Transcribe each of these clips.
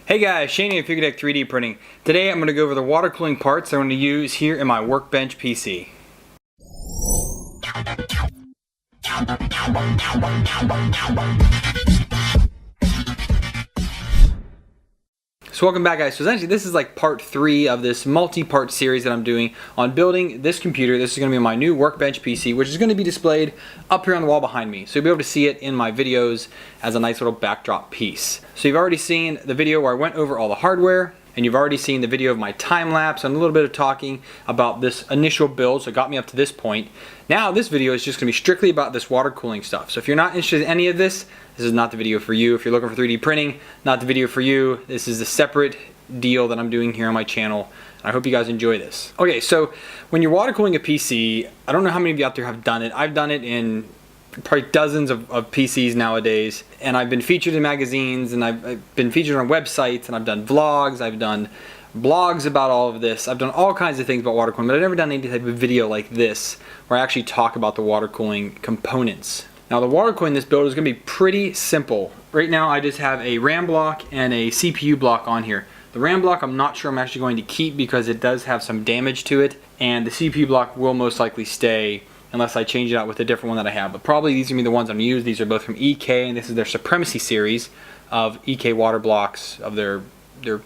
Hey guys, Shane here at Fugatech 3D Printing. Today I'm going to go over the water cooling parts I'm going to use here in my Workbench PC. So welcome back guys. So essentially this is like part 3 of this multi-part series that I'm doing on building this computer. This is going to be my new Workbench PC, which is going to be displayed up here on the wall behind me. So you'll be able to see it in my videos as a nice little backdrop piece. So you've already seen the video where I went over all the hardware, and you've already seen the video of my time lapse and a little bit of talking about this initial build, so it got me up to this point. Now this video is just going to be strictly about this water cooling stuff. So if you're not interested in any of this, this is not the video for you. If you're looking for 3D printing, not the video for you. This is a separate deal that I'm doing here on my channel. I hope you guys enjoy this. Okay, so when you're water cooling a PC, I don't know how many of you out there have done it. I've done it in probably dozens of PCs nowadays, and I've been featured in magazines, and I've been featured on websites, and I've done vlogs, I've done blogs about all of this. I've done all kinds of things about water cooling, but I've never done any type of video like this where I actually talk about the water cooling components. Now the water cooling in this build is going to be pretty simple. Right now I just have a RAM block and a CPU block on here. The RAM block I'm not sure I'm actually going to keep because it does have some damage to it, and the CPU block will most likely stay unless I change it out with a different one that I have. But probably these are going to be the ones I'm going to use. These are both from EK, and this is their Supremacy series of EK water blocks, of their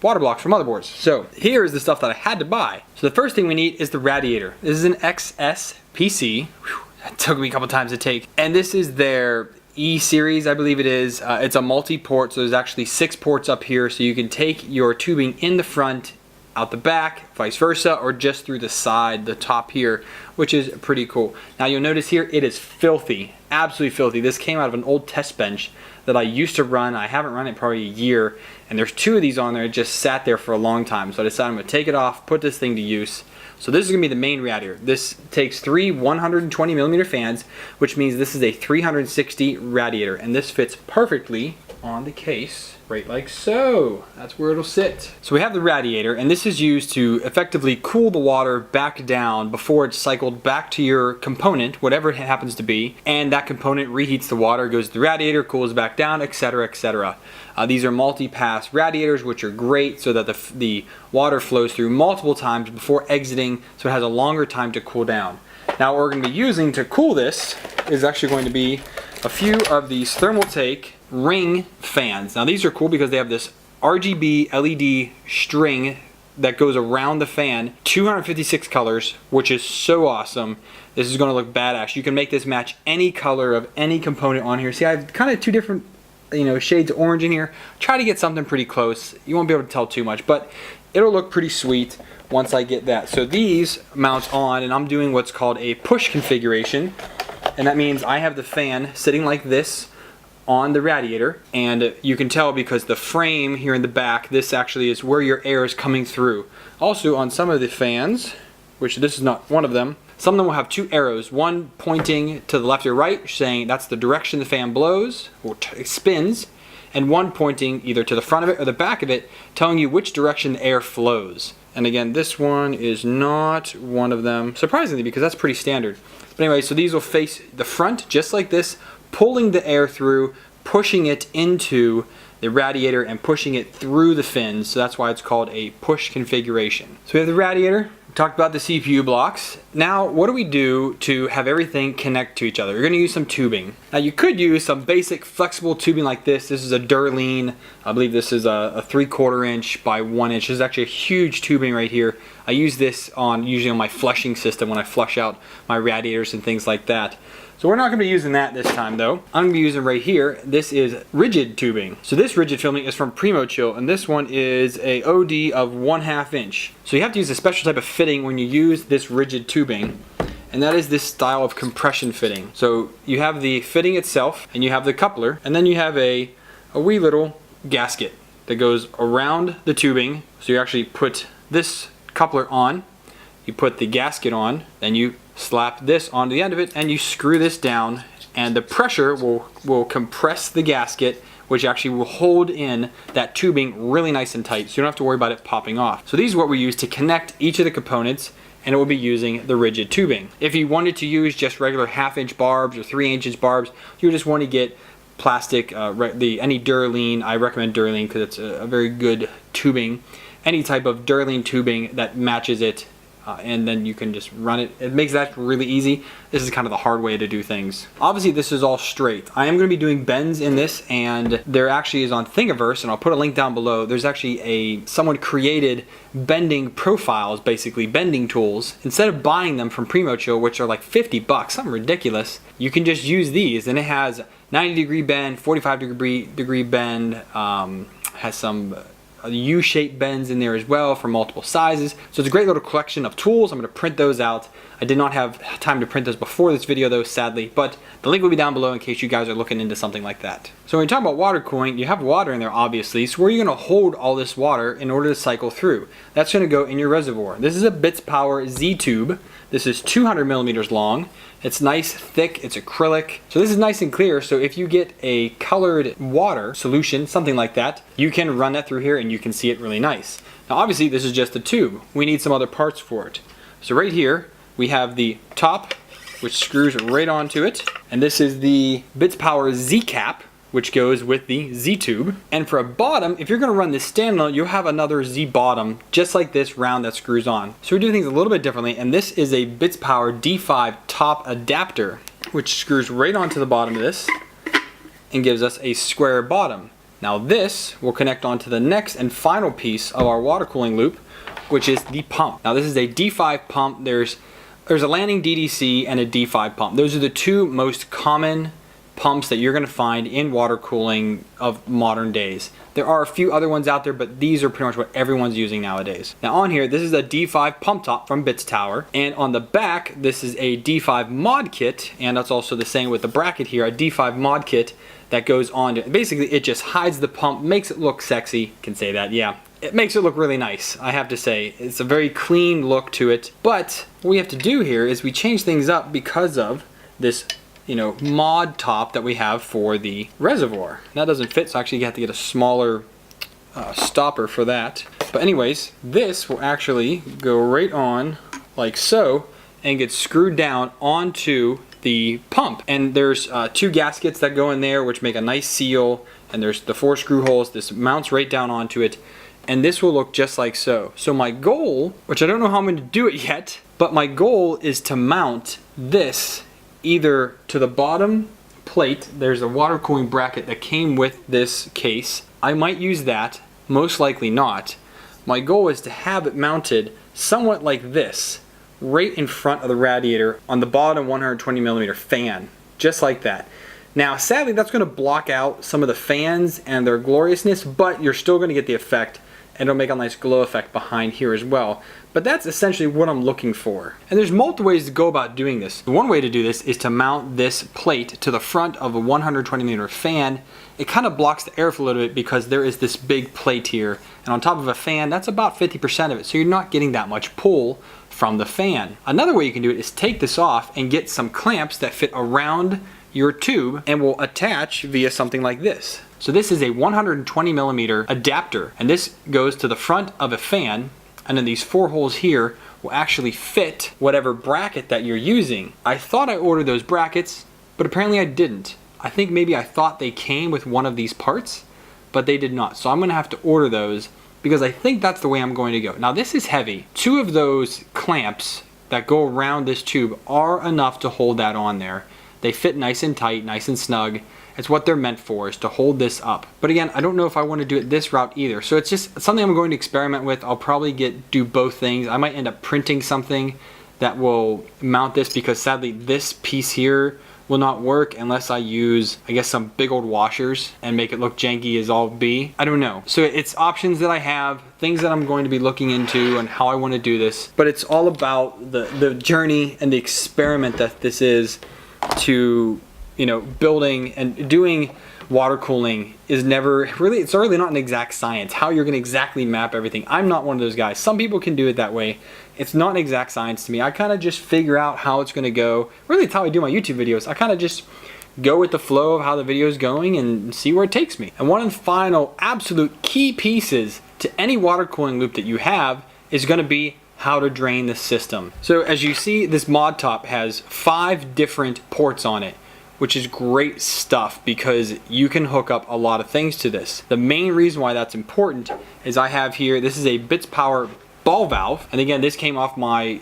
water blocks for motherboards. So here is the stuff that I had to buy. So the first thing we need is the radiator. This is an XS PC. Whew, that took me a couple times to take. And this is their E series, I believe it is. It's a multi-port, so there's actually 6 ports up here, so you can take your tubing in the front, out the back, vice versa, or just through the side, the top here, which is pretty cool. Now you'll notice here it is filthy, absolutely filthy. This came out of an old test bench that I used to run. I haven't run it probably a year, and there's 2 of these on there. It just sat there for a long time, so I decided I'm going to take it off, put this thing to use. So this is going to be the main radiator. This takes 3 120mm fans, which means this is a 360 radiator, and this fits perfectly on the case, right like so. That's where it'll sit. So we have the radiator, and this is used to effectively cool the water back down before it's cycled back to your component, whatever it happens to be, and that component reheats the water, goes to the radiator, cools back down, etc., etc. These are multi-pass radiators, which are great so that the water flows through multiple times before exiting, so it has a longer time to cool down. Now what we're going to be using to cool this is actually going to be a few of these Thermaltake ring fans. Now these are cool because they have this RGB LED string that goes around the fan, 256 colors, which is so awesome. This is going to look badass. You can make this match any color of any component on here. See, I have kind of 2 different shades of orange in here. Try to get something pretty close. You won't be able to tell too much, but it'll look pretty sweet once I get that. So these mount on, and I'm doing what's called a push configuration, and that means I have the fan sitting like this on the radiator, and you can tell because the frame here in the back, this actually is where your air is coming through. Also on some of the fans, which this is not one of them, some of them will have 2 arrows, one pointing to the left or right, saying that's the direction the fan blows or spins, and one pointing either to the front of it or the back of it, telling you which direction the air flows. And again, this one is not one of them, surprisingly, because that's pretty standard. But anyway, so these will face the front just like this, pulling the air through, pushing it into the radiator and pushing it through the fins. So that's why it's called a push configuration. So we have the radiator. Talked about the CPU blocks. Now what do we do to have everything connect to each other? We're going to use some tubing. Now you could use some basic flexible tubing like this. This is a Durline. I believe this is a 3/4 inch by 1 inch. This is actually a huge tubing right here. I use this usually on my flushing system when I flush out my radiators and things like that. So we're not going to be using that this time though. I'm going to be using right here, this is rigid tubing. So this rigid filming is from Primo Chill, and this one is a OD of 1/2 inch. So you have to use a special type of fitting when you use this rigid tubing, and that is this style of compression fitting. So you have the fitting itself, and you have the coupler, and then you have a wee little gasket that goes around the tubing. So you actually put this coupler on, you put the gasket on, then you slap this onto the end of it, and you screw this down, and the pressure will compress the gasket, which actually will hold in that tubing really nice and tight, so you don't have to worry about it popping off. So these are what we use to connect each of the components, and it will be using the rigid tubing. If you wanted to use just regular 1/2 inch barbs or 3 inch barbs, you just want to get plastic, any Duralene. I recommend Duralene because it's a very good tubing. Any type of Duralene tubing that matches it, and then you can just run it. It makes that really easy. This is kind of the hard way to do things. Obviously this is all straight. I am going to be doing bends in this, and there actually is on Thingiverse, and I'll put a link down below. There's actually someone created bending profiles, basically bending tools. Instead of buying them from Primo Chill, which are like 50 bucks, something ridiculous, you can just use these, and it has 90-degree bend, 45-degree bend, has some U-shaped bends in there as well for multiple sizes. So it's a great little collection of tools. I'm going to print those out. I did not have time to print those before this video though, sadly, but the link will be down below in case you guys are looking into something like that. So when you talk about water cooling, you have water in there obviously, so where are you going to hold all this water in order to cycle through? That's going to go in your reservoir. This is a Bits Power Z tube. This is 200 millimeters long. It's nice, thick, it's acrylic. So this is nice and clear, so if you get a colored water solution, something like that, you can run that through here and you can see it really nice. Now obviously this is just a tube. We need some other parts for it. So right here, we have the top, which screws right onto it. And this is the Bits Power Z cap, which goes with the Z tube. And for a bottom, if you're gonna run this standalone, you'll have another Z bottom, just like this round that screws on. So we do things a little bit differently, and this is a Bits Power D5 top adapter, which screws right onto the bottom of this and gives us a square bottom. Now this will connect onto the next and final piece of our water cooling loop, which is the pump. Now this is a D5 pump. There's a landing DDC and a D5 pump. Those are the two most common pumps that you're going to find in water cooling of modern days. There are a few other ones out there, but these are pretty much what everyone's using nowadays. Now on here, this is a D5 pump top from Bits Tower, and on the back, this is a D5 mod kit, and that's also the same with the bracket here, a D5 mod kit that goes on to, basically it just hides the pump, makes it look sexy, can say that, yeah. It makes it look really nice, I have to say. It's a very clean look to it, but what we have to do here is we change things up because of this mod top that we have for the reservoir. That doesn't fit, so actually you have to get a smaller stopper for that. But anyways, this will actually go right on like so and get screwed down onto the pump. And there's 2 gaskets that go in there which make a nice seal, and there's the 4 screw holes. This mounts right down onto it, and this will look just like so. So my goal, which I don't know how I'm going to do it yet, but my goal is to mount this either to the bottom plate. There's a water cooling bracket that came with this case. I might use that, most likely not. My goal is to have it mounted somewhat like this, right in front of the radiator on the bottom 120 millimeter fan, just like that. Now sadly that's going to block out some of the fans and their gloriousness, but you're still going to get the effect, and it'll make a nice glow effect behind here as well. But that's essentially what I'm looking for. And there's multiple ways to go about doing this. One way to do this is to mount this plate to the front of a 120 millimeter fan. It kind of blocks the airflow a little bit because there is this big plate here, and on top of a fan, that's about 50% of it, so you're not getting that much pull from the fan. Another way you can do it is take this off and get some clamps that fit around your tube and will attach via something like this. So this is a 120 millimeter adapter, and this goes to the front of a fan, and then these 4 holes here will actually fit whatever bracket that you're using. I thought I ordered those brackets, but apparently I didn't. I think maybe I thought they came with one of these parts, but they did not. So I'm gonna have to order those because I think that's the way I'm going to go. Now this is heavy. 2 of those clamps that go around this tube are enough to hold that on there. They fit nice and tight, nice and snug. It's what they're meant for, is to hold this up. But again, I don't know if I want to do it this route either. So it's just something I'm going to experiment with. I'll probably do both things. I might end up printing something that will mount this, because sadly this piece here will not work unless I use, I guess, some big old washers and make it look janky as all be. I don't know. So it's options that I have, things that I'm going to be looking into and how I want to do this. But it's all about the journey and the experiment that this is to, building and doing water cooling is never really, it's really not an exact science, how you're going to exactly map everything. I'm not one of those guys. Some people can do it that way. It's not an exact science to me. I kind of just figure out how it's going to go. Really, it's how I do my YouTube videos. I kind of just go with the flow of how the video is going and see where it takes me. And one of the final absolute key pieces to any water cooling loop that you have is going to be how to drain the system. So as you see, this mod top has 5 different ports on it. which is great stuff because you can hook up a lot of things to this. The main reason why that's important is I have here, this is a Bits Power ball valve, and again, this came off my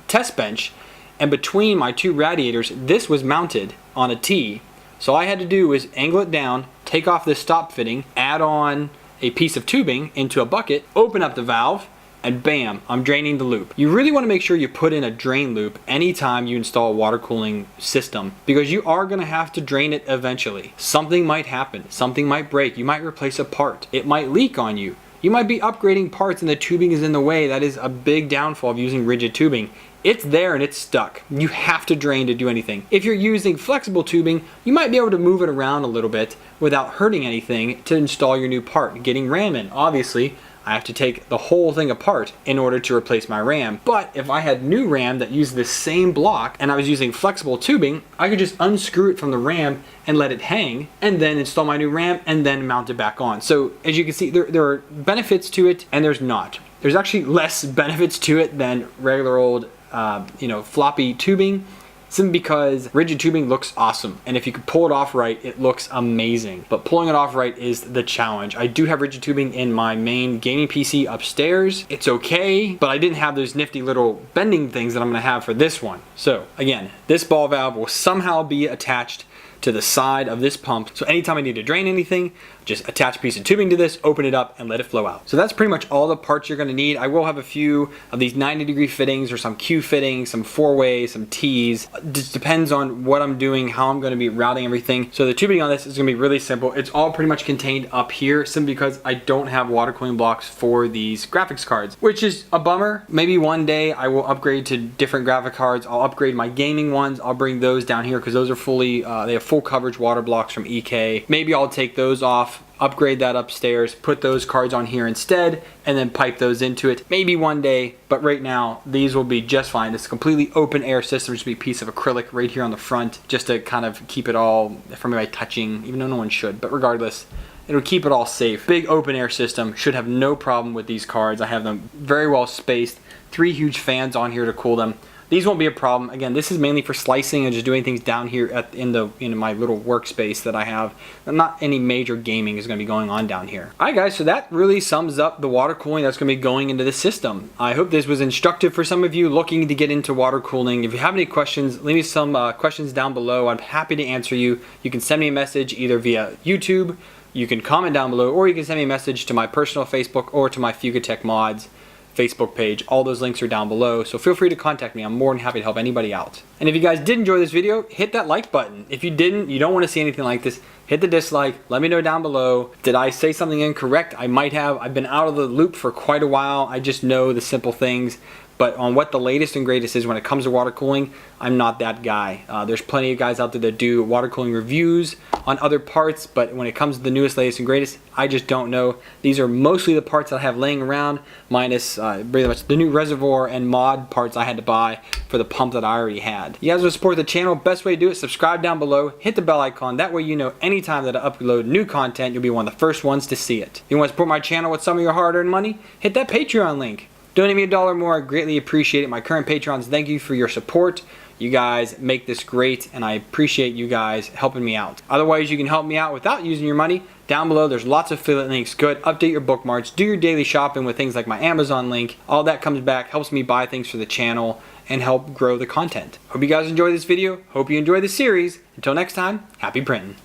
test bench, and between my two radiators, this was mounted on a T. So all I had to do was angle it down, take off this stop fitting, add on a piece of tubing into a bucket, open up the valve, and bam, I'm draining the loop. You really want to make sure you put in a drain loop anytime you install a water cooling system, because you are going to have to drain it eventually. Something might happen, something might break, you might replace a part, it might leak on you. You might be upgrading parts and the tubing is in the way. That is a big downfall of using rigid tubing. It's there and it's stuck. You have to drain to do anything. If you're using flexible tubing, you might be able to move it around a little bit without hurting anything to install your new part. Getting RAM in, obviously, I have to take the whole thing apart in order to replace my RAM. But if I had new RAM that used the same block and I was using flexible tubing, I could just unscrew it from the RAM and let it hang and then install my new RAM and then mount it back on. So as you can see, there are benefits to it and there's not. There's actually less benefits to it than regular old floppy tubing, simply because rigid tubing looks awesome, and if you can pull it off right, it looks amazing. But pulling it off right is the challenge. I do have rigid tubing in my main gaming PC upstairs. It's okay, but I didn't have those nifty little bending things that I'm gonna have for this one. So again, this ball valve will somehow be attached to the side of this pump. So anytime I need to drain anything, just attach a piece of tubing to this, open it up, and let it flow out. So that's pretty much all the parts you're gonna need. I will have a few of these 90-degree fittings or some Q fittings, some 4-way, some T's. It just depends on what I'm doing, how I'm gonna be routing everything. So the tubing on this is gonna be really simple. It's all pretty much contained up here, simply because I don't have water cooling blocks for these graphics cards, which is a bummer. Maybe one day I will upgrade to different graphic cards. I'll upgrade my gaming ones. I'll bring those down here because those are fully, they have full coverage water blocks from EK. Maybe I'll take those off, upgrade that upstairs, put those cards on here instead, and then pipe those into it. Maybe one day, but right now, these will be just fine. This completely open air system, just be a piece of acrylic right here on the front, just to kind of keep it all from anybody touching, even though no one should, but regardless, it'll keep it all safe. Big open air system, should have no problem with these cards. I have them very well spaced, 3 huge fans on here to cool them. These won't be a problem. Again, this is mainly for slicing and just doing things down here in my little workspace that I have. Not any major gaming is going to be going on down here. All right, guys, so that really sums up the water cooling that's going to be going into this system. I hope this was instructive for some of you looking to get into water cooling. If you have any questions, leave me some questions down below. I'm happy to answer you. You can send me a message either via YouTube, you can comment down below, or you can send me a message to my personal Facebook or to my Fugatech Mods Facebook page. All those links are down below, so feel free to contact me. I'm more than happy to help anybody out. And if you guys did enjoy this video, hit that like button. If you didn't, you don't want to see anything like this, hit the dislike. Let me know down below. Did I say something incorrect? I might have. I've been out of the loop for quite a while. I just know the simple things. But on what the latest and greatest is when it comes to water cooling, I'm not that guy. There's plenty of guys out there that do water cooling reviews on other parts, but when it comes to the newest, latest, and greatest, I just don't know. These are mostly the parts that I have laying around, minus pretty much the new reservoir and mod parts I had to buy for the pump that I already had. You guys want to support the channel, best way to do it, subscribe down below, hit the bell icon, that way you know anytime that I upload new content, you'll be one of the first ones to see it. If you want to support my channel with some of your hard-earned money, hit that Patreon link. Donate me $1 more, I greatly appreciate it. My current patrons, thank you for your support. You guys make this great, and I appreciate you guys helping me out. Otherwise, you can help me out without using your money. Down below, there's lots of affiliate links. Good, update your bookmarks, do your daily shopping with things like my Amazon link. All that comes back, helps me buy things for the channel, and help grow the content. Hope you guys enjoyed this video. Hope you enjoy the series. Until next time, happy printing.